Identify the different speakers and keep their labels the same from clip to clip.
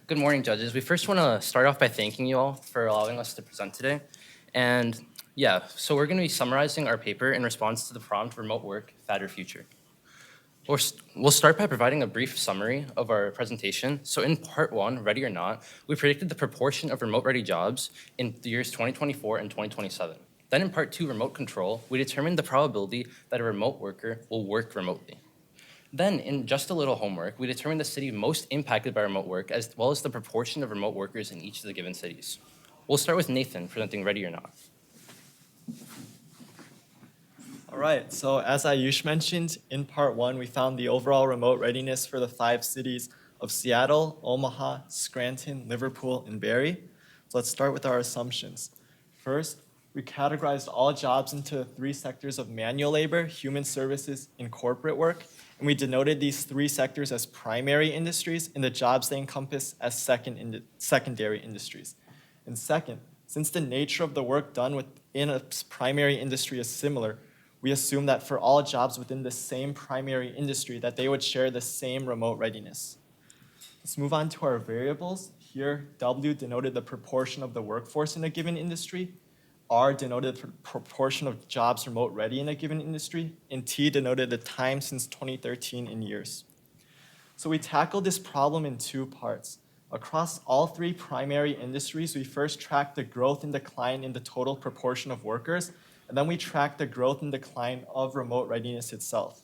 Speaker 1: Good morning, judges. We first want to start off by thanking you all for allowing us to present today. And so we're going to be summarizing our paper in response to the prompt Remote Work, Fad or Future. We'll start by providing a brief summary of our presentation. So in part one, Ready or Not, we predicted the proportion of remote-ready jobs in the years 2024 and 2027. Then in part two, Remote Control, we determined the probability that a remote worker will work remotely. Then, in just a little homework, we determined the city most impacted by remote work, as well as the proportion of remote workers in each of the given cities. We'll start with Nathan presenting Ready or Not.
Speaker 2: All right, so as Ayush mentioned, in part one, we found the overall remote readiness for the 5 cities of Seattle, Omaha, Scranton, Liverpool, and Barrie. So let's start with our assumptions. First, we categorized all jobs into 3 sectors of manual labor, human services, and corporate work. And we denoted these 3 sectors as primary industries and the jobs they encompass as secondary industries. And second, since the nature of the work done within a primary industry is similar, we assume that for all jobs within the same primary industry that they would share the same remote readiness. Let's move on to our variables. Here, W denoted the proportion of the workforce in a given industry, R denoted the proportion of jobs remote ready in a given industry, and T denoted the time since 2013 in years. So we tackled this problem in 2 parts. Across all 3 primary industries, we first tracked the growth and decline in the total proportion of workers, and then we tracked the growth and decline of remote readiness itself.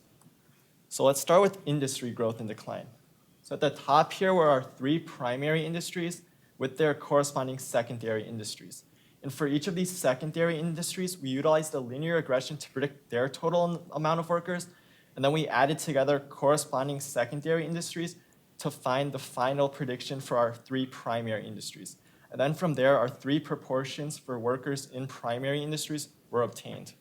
Speaker 2: So let's start with industry growth and decline. So at the top here were our 3 primary industries with their corresponding secondary industries. And for each of these secondary industries, we utilized a linear regression to predict their total amount of workers, and then we added together corresponding secondary industries to find the final prediction for our 3 primary industries. And then from there, our 3 proportions for workers in primary industries were obtained.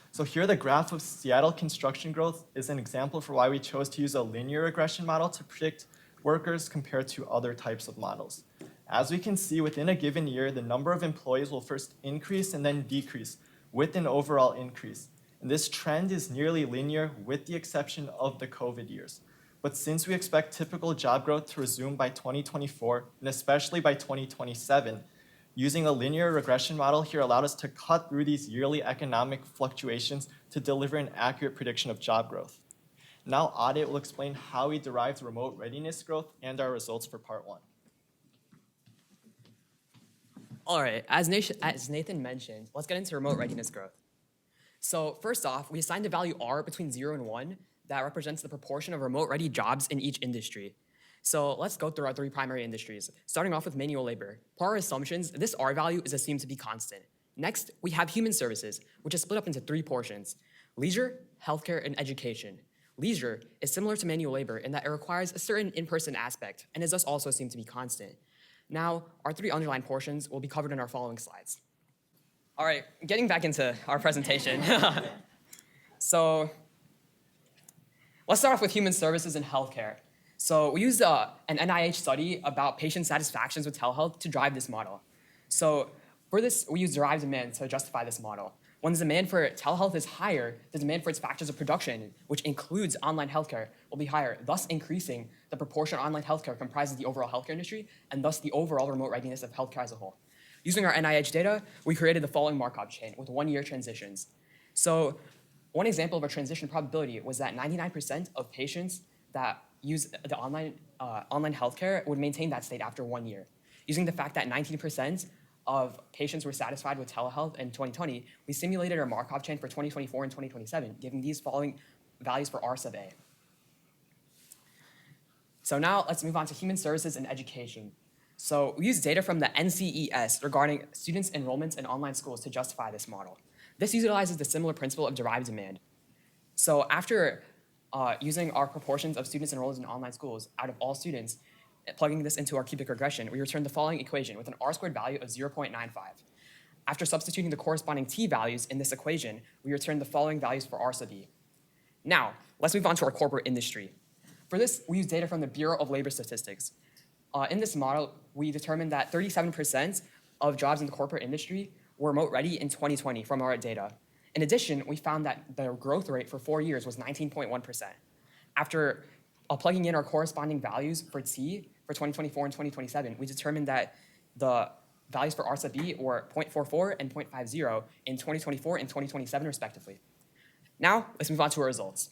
Speaker 2: So here the graph of Seattle construction growth is an example for why we chose to use a linear regression model to predict workers compared to other types of models. As we can see, within a given year, the number of employees will first increase and then decrease with an overall increase. And this trend is nearly linear with the exception of the COVID years. But since we expect typical job growth to resume by 2024, and especially by 2027, using a linear regression model here allowed us to cut through these yearly economic fluctuations to deliver an accurate prediction of job growth. Now Audit will explain how we derived remote readiness growth and our results for part 1.
Speaker 3: All right, as Nathan mentioned, let's get into remote readiness growth. So first off, we assigned a value R between 0 and 1 that represents the proportion of remote ready jobs in each industry. So let's go through our 3 primary industries, starting off with manual labor. Per our assumptions, this R value is assumed to be constant. Next, we have human services, which is split up into 3 portions: leisure, healthcare, and education. Leisure is similar to manual labor in that it requires a certain in-person aspect and is thus also assumed to be constant. Now, our 3 underlined portions will be covered in our following slides. All right, getting back into our presentation. So let's start off with human services and healthcare. So we used an NIH study about patient satisfactions with telehealth to drive this model. So for this, we use derived demand to justify this model. When the demand for telehealth is higher, the demand for its factors of production, which includes online healthcare, will be higher, thus increasing the proportion online healthcare comprises the overall healthcare industry, and thus the overall remote readiness of healthcare as a whole. Using our NIH data, we created the following Markov chain with 1-year transitions. So one example of a transition probability was that 99% of patients that use the online healthcare would maintain that state after 1 year. Using the fact that 19% of patients were satisfied with telehealth in 2020, we simulated our Markov chain for 2024 and 2027, giving these following values for R sub A. So now let's move on to human services and education. So we use data from the NCES regarding students' enrollments in online schools to justify this model. This utilizes the similar principle of derived demand. So after using our proportions of students enrolled in online schools out of all students, plugging this into our cubic regression, we return the following equation with an R-squared value of 0.95. After substituting the corresponding T values in this equation, we return the following values for R sub E. Now, let's move on to our corporate industry. For this, we use data from the Bureau of Labor Statistics. In this model, we determined that 37% of jobs in the corporate industry were remote ready in 2020 from our data. In addition, we found that the growth rate for 4 years was 19.1%. After plugging in our corresponding values for T for 2024 and 2027, we determined that the values for R sub B were 0.44 and 0.50 in 2024 and 2027 respectively. Now, let's move on to our results.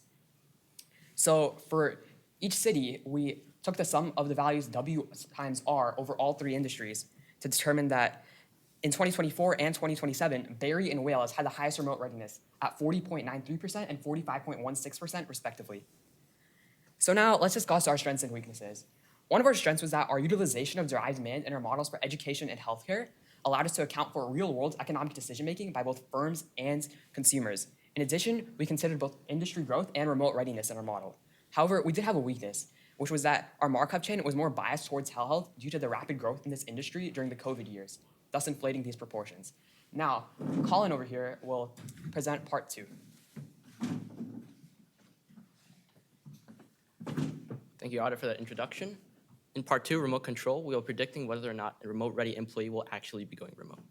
Speaker 3: So for each city, we took the sum of the values W times R over all three industries to determine that in 2024 and 2027, Barrie and Wales had the highest remote readiness at 40.93% and 45.16% respectively. So now let's discuss our strengths and weaknesses. One of our strengths was that our utilization of derived demand in our models for education and healthcare allowed us to account for real-world economic decision-making by both firms and consumers. In addition, we considered both industry growth and remote readiness in our model. However, we did have a weakness, which was that our markup chain was more biased towards telehealth due to the rapid growth in this industry during the COVID years, thus inflating these proportions. Now, Colin over here will present part 2.
Speaker 1: Thank you, Otter, for that introduction. In part 2, remote control, we are predicting whether or not a remote-ready employee will actually be going remote.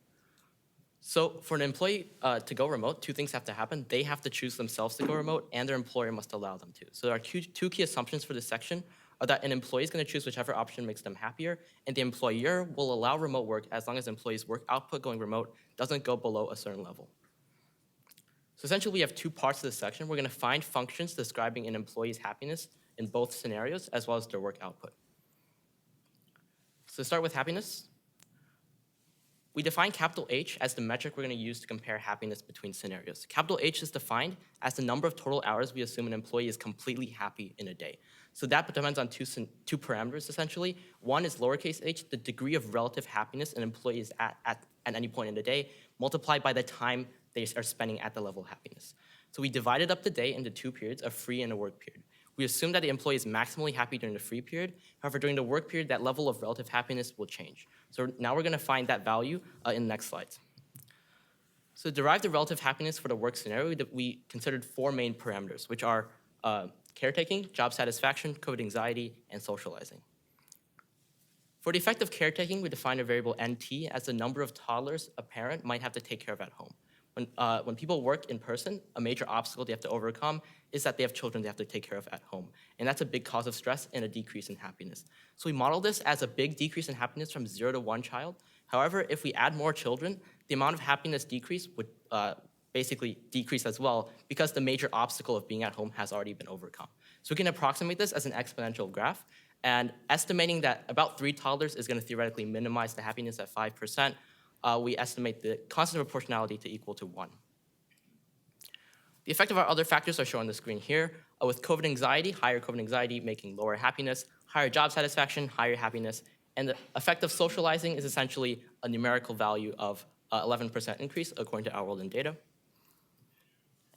Speaker 1: So for an employee to go remote, 2 things have to happen. They have to choose themselves to go remote, and their employer must allow them to. So our 2 key assumptions for this section are that an employee is going to choose whichever option makes them happier, and the employer will allow remote work as long as the employee's work output going remote doesn't go below a certain level. So essentially, we have 2 parts of this section. We're going to find functions describing an employee's happiness in both scenarios, as well as their work output. So to start with happiness, we define capital H as the metric we're going to use to compare happiness between scenarios. Capital H is defined as the number of total hours we assume an employee is completely happy in a day. So that depends on two parameters, essentially. One is lowercase h, the degree of relative happiness an employee is at any point in the day, multiplied by the time they are spending at the level of happiness. So we divided up the day into 2 periods, a free and a work period. We assume that the employee is maximally happy during the free period. However, during the work period, that level of relative happiness will change. So now we're going to find that value in the next slides. So to derive the relative happiness for the work scenario, we considered 4 main parameters, which are caretaking, job satisfaction, COVID anxiety, and socializing. For the effect of caretaking, we define a variable NT as the number of toddlers a parent might have to take care of at home. When people work in person, a major obstacle they have to overcome is that they have children they have to take care of at home. And that's a big cause of stress and a decrease in happiness. So we model this as a big decrease in happiness from 0 to 1 child. However, if we add more children, the amount of happiness decrease would basically decrease as well because the major obstacle of being at home has already been overcome. So we can approximate this as an exponential graph, and estimating that about 3 toddlers is going to theoretically minimize the happiness at 5%, we estimate the constant proportionality to equal to 1. The effect of our other factors are shown on the screen here. With COVID anxiety, higher COVID anxiety making lower happiness, higher job satisfaction, higher happiness, and the effect of socializing is essentially a numerical value of 11% increase according to Our World in Data.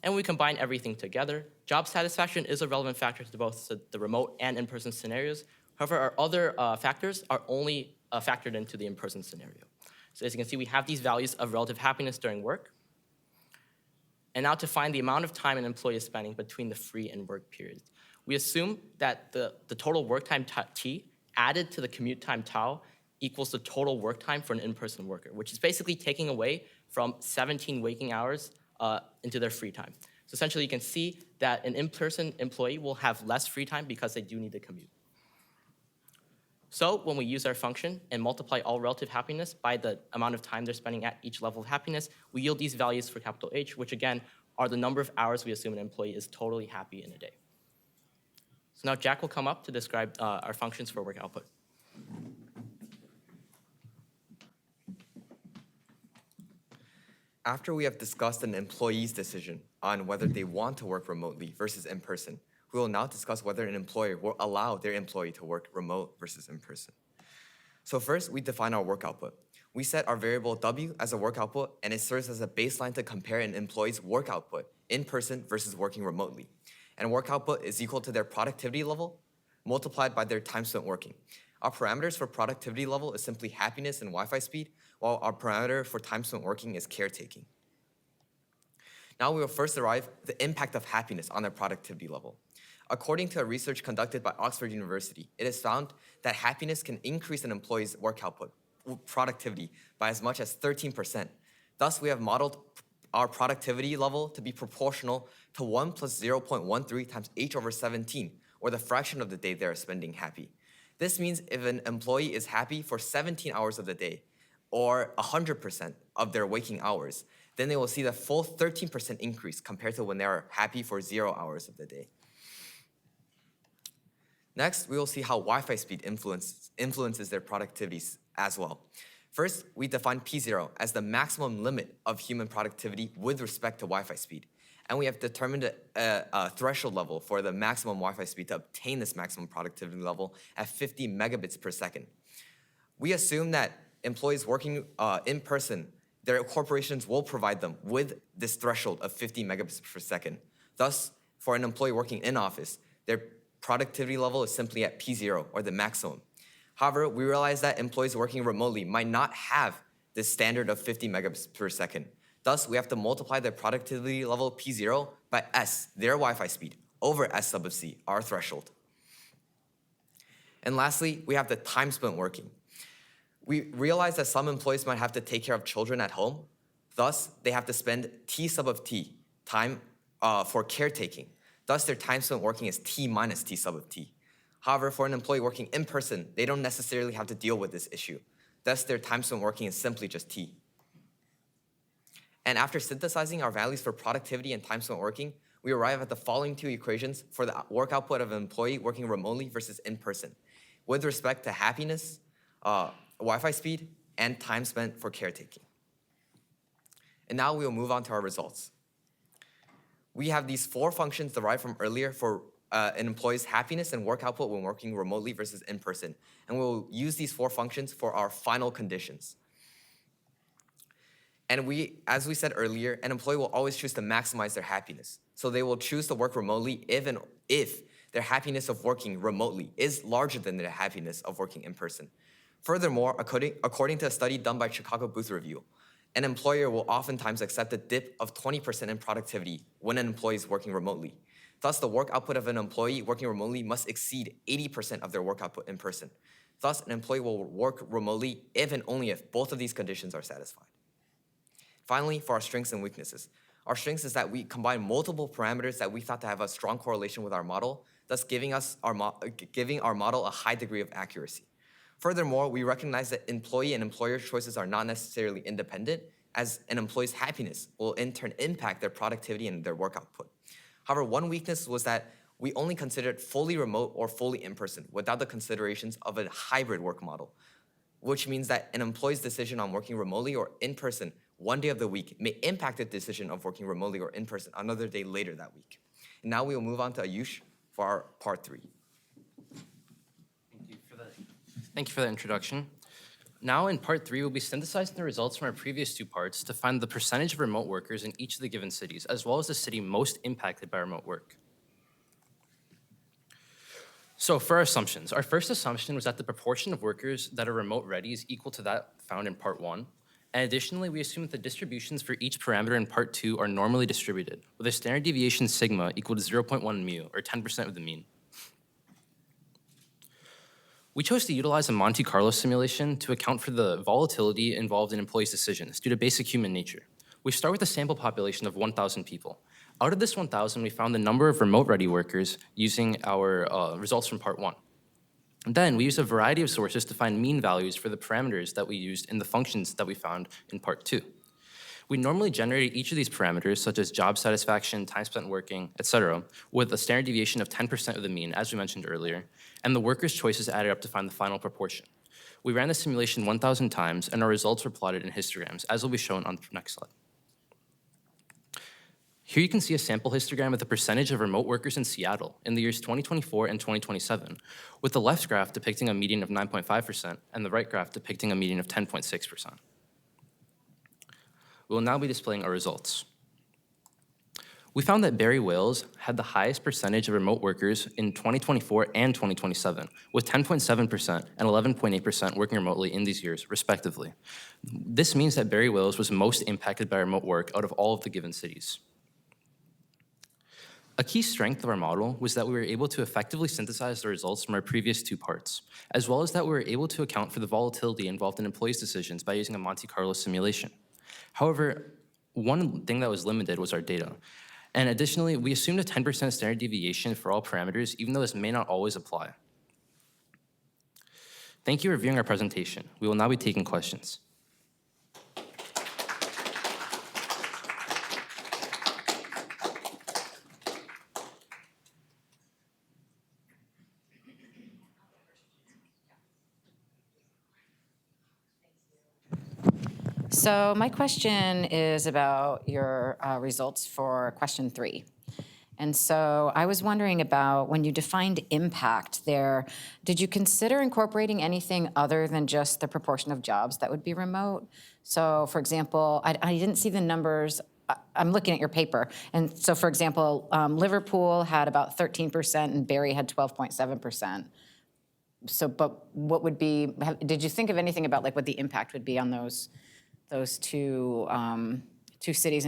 Speaker 1: And we combine everything together. Job satisfaction is a relevant factor to both the remote and in-person scenarios. However, our other factors are only factored into the in-person scenario. So as you can see, we have these values of relative happiness during work. And now to find the amount of time an employee is spending between the free and work periods. We assume that the total work time T added to the commute time tau equals the total work time for an in-person worker, which is basically taking away from 17 waking hours into their free time. So essentially you can see that an in-person employee will have less free time because they do need to commute. So when we use our function and multiply all relative happiness by the amount of time they're spending at each level of happiness, we yield these values for capital H, which again are the number of hours we assume an employee is totally happy in a day. So now Jack will come up to describe our functions for work output.
Speaker 4: After we have discussed an employee's decision on whether they want to work remotely versus in person, we will now discuss whether an employer will allow their employee to work remote versus in person. So first, we define our work output. We set our variable W as a work output, and it serves as a baseline to compare an employee's work output in person versus working remotely. And work output is equal to their productivity level multiplied by their time spent working. Our parameters for productivity level is simply happiness and Wi-Fi speed, while our parameter for time spent working is caretaking. Now we will first derive the impact of happiness on their productivity level. According to a research conducted by Oxford University, it is found that happiness can increase an employee's work output, productivity, by as much as 13%. Thus, we have modeled our productivity level to be proportional to 1 plus 0.13 times h over 17, or the fraction of the day they are spending happy. This means if an employee is happy for 17 hours of the day, or 100% of their waking hours, then they will see the full 13% increase compared to when they are happy for 0 hours of the day. Next, we will see how Wi-Fi speed influences their productivities as well. First, we define P0 as the maximum limit of human productivity with respect to Wi-Fi speed. And we have determined a threshold level for the maximum Wi-Fi speed to obtain this maximum productivity level at 50 megabits per second. We assume that employees working in person, their corporations will provide them with this threshold of 50 megabits per second. Thus, for an employee working in office, their productivity level is simply at P0, or the maximum. However, we realize that employees working remotely might not have this standard of 50 megabits per second. Thus, we have to multiply their productivity level P0 by S, their Wi-Fi speed, over S sub of C, our threshold. And lastly, we have the time spent working. We realize that some employees might have to take care of children at home. Thus, they have to spend T sub of T, time for caretaking. Thus, their time spent working is T minus T sub of T. However, for an employee working in person, they don't necessarily have to deal with this issue. Thus, their time spent working is simply just T. And after synthesizing our values for productivity and time spent working, we arrive at the following two equations for the work output of an employee working remotely versus in person, with respect to happiness, Wi-Fi speed, and time spent for caretaking. And now we will move on to our results. We have these 4 functions derived from earlier for an employee's happiness and work output when working remotely versus in person. And we'll use these 4 functions for our final conditions. And as we said earlier, an employee will always choose to maximize their happiness. So they will choose to work remotely if their happiness of working remotely is larger than their happiness of working in person. Furthermore, according to a study done by Chicago Booth Review, an employer will oftentimes accept a dip of 20% in productivity when an employee is working remotely. Thus, the work output of an employee working remotely must exceed 80% of their work output in person. Thus, an employee will work remotely if and only if both of these conditions are satisfied. Finally, for our strengths and weaknesses. Our strengths is that we combine multiple parameters that we thought to have a strong correlation with our model, thus giving our model a high degree of accuracy. Furthermore, we recognize that employee and employer choices are not necessarily independent, as an employee's happiness will in turn impact their productivity and their work output. However, one weakness was that we only considered fully remote or fully in-person without the considerations of a hybrid work model, which means that an employee's decision on working remotely or in person one day of the week may impact the decision of working remotely or in person another day later that week. And now we will move on to Ayush for our part 3.
Speaker 1: Thank you for that introduction. Now in part 3, we'll be synthesizing the results from our previous 2 parts to find the percentage of remote workers in each of the given cities, as well as the city most impacted by remote work. So for our assumptions, our first assumption was that the proportion of workers that are remote ready is equal to that found in part 1. And additionally, we assume that the distributions for each parameter in part 2 are normally distributed, with a standard deviation sigma equal to 0.1 mu, or 10% of the mean. We chose to utilize a Monte Carlo simulation to account for the volatility involved in employees' decisions due to basic human nature. We start with a sample population of 1,000 people. Out of this 1,000, we found the number of remote-ready workers using our results from part 1. And then we used a variety of sources to find mean values for the parameters that we used in the functions that we found in part 2. We normally generated each of these parameters, such as job satisfaction, time spent working, etc., with a standard deviation of 10% of the mean, as we mentioned earlier, and the workers' choices added up to find the final proportion. We ran the simulation 1,000 times, and our results were plotted in histograms, as will be shown on the next slide. Here you can see a sample histogram of the percentage of remote workers in Seattle in the years 2024 and 2027, with the left graph depicting a median of 9.5% and the right graph depicting a median of 10.6%. We will now be displaying our results. We found that Barrie Wales had the highest percentage of remote workers in 2024 and 2027, with 10.7% and 11.8% working remotely in these years, respectively. This means that Barrie Wales was most impacted by remote work out of all of the given cities. A key strength of our model was that we were able to effectively synthesize the results from our previous 2 parts, as well as that we were able to account for the volatility involved in employees' decisions by using a Monte Carlo simulation. However, one thing that was limited was our data. And additionally, we assumed a 10% standard deviation for all parameters, even though this may not always apply. Thank you for reviewing our presentation. We will now be taking questions.
Speaker 5: So my question is about your results for question 3. And so I was wondering about when you defined impact there, did you consider incorporating anything other than just the proportion of jobs that would be remote? So for example, I didn't see the numbers. I'm looking at your paper. And so for example, Liverpool had about 13% and Barrie had 12.7%. So, but what would be, did you think of anything about like what the impact would be on those two cities